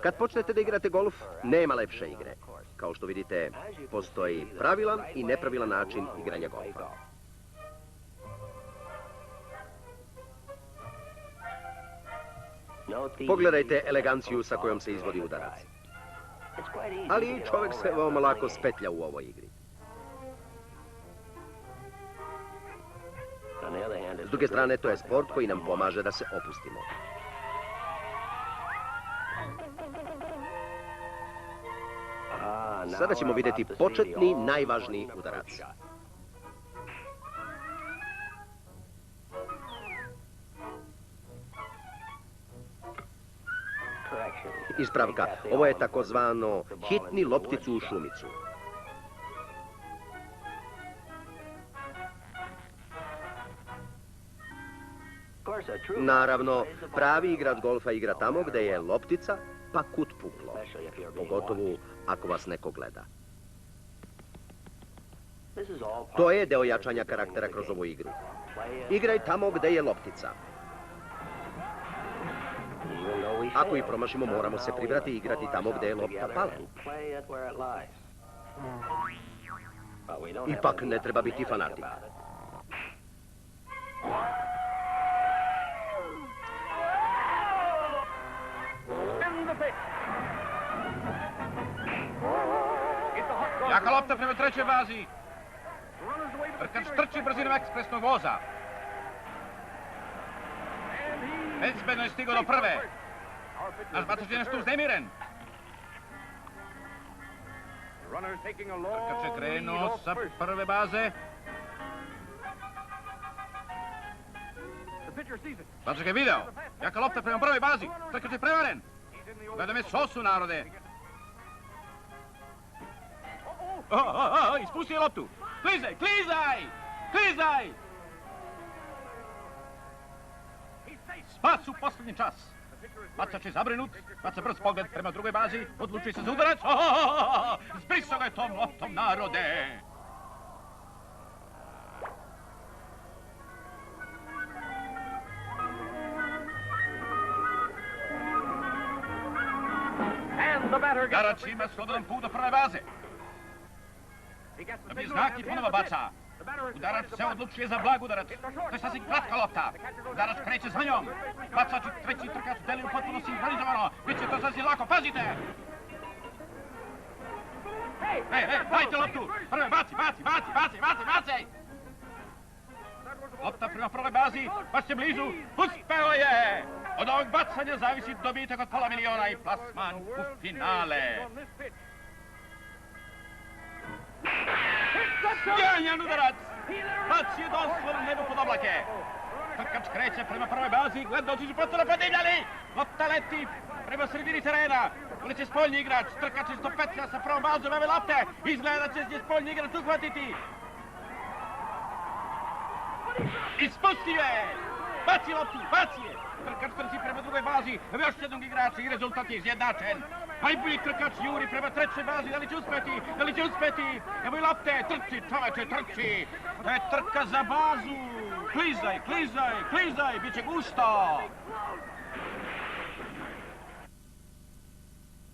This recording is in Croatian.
Kad počnete da igrate golf, nema lepše igre. Kao što vidite, postoji pravilan i nepravilan način igranja golfa. Pogledajte eleganciju sa kojom se izvodi udarac. Ali čovjek se veoma lako spetlja u ovoj igri. S druge strane, to je sport koji nam pomaže da se opustimo. Sada ćemo vidjeti početni, najvažniji udarac. Ispravka, ovo je takozvano hitni lopticu u šumicu. Naravno, pravi igrač golfa igra tamo gde je loptica pa kut puklo, pogotovo ako vas neko gleda. To je deo jačanja karaktera kroz ovu igru. Igraj tamo gde je loptica. Ako i promašimo, moramo se pribrati i igrati tamo gde je lopta pala. Ipak ne treba biti fanatik. Jaka lopta prema trećoj bazi. Trkač trči brzinom ekspresnog voza. Bezbedno je stigao do prve. Naš bacač je nešto uznemiren. Trkač je krenuo sa prve baze. Bacač je video. Jaka lopta prema prvoj bazi. Trkač je prevaren. Gleda me sosu, narode. Ispusti je loptu. Klizaj, klizaj! Klizaj! Spas u posljednji čas. Bacač je zabrinut, baca brz pogled prema drugoj bazi, odlučuje se za udarac. Zbrisao ga je tom loptom, narode! Udarač ima slobodan put do prve baze. Dobije znak i ponovo baca. Udarač se odlučuje za blag udarac. To je sasvim kratka lopta. Udarač kreće za njom. Bacač i treći trkač deluju potpuno sinhronizovano. Biće to sasvim lako, pazite! Dajte loptu! Prve, baci! Lopta prema prvoj bazi, baš je blizu. Uspeo je! Od ovog bacanja zavisi dobitak od $500.000 i plasman u finale. Sjajan udarac! Bac je doslovno nebo pod oblake. Trkač kreće prema prvoj bazi, gledaoci su potpuno podivljali. Lopta leti prema sredini terena. Uliče spoljni igrač, trkač isto petlja sa prvom bazom ove lopte. Izgleda će se spoljni igrač uhvatiti. Ispusti je! Baci loptu, baci je! Trkač trči prema drugoj bazi, još jednog igrača i rezultat je izjednačen. Najbolji trkač juri prema trećoj bazi, da li će uspeti? Evo i lopte, trči, čoveče, trči! To je trka za bazu! Klizaj, bit će gusto!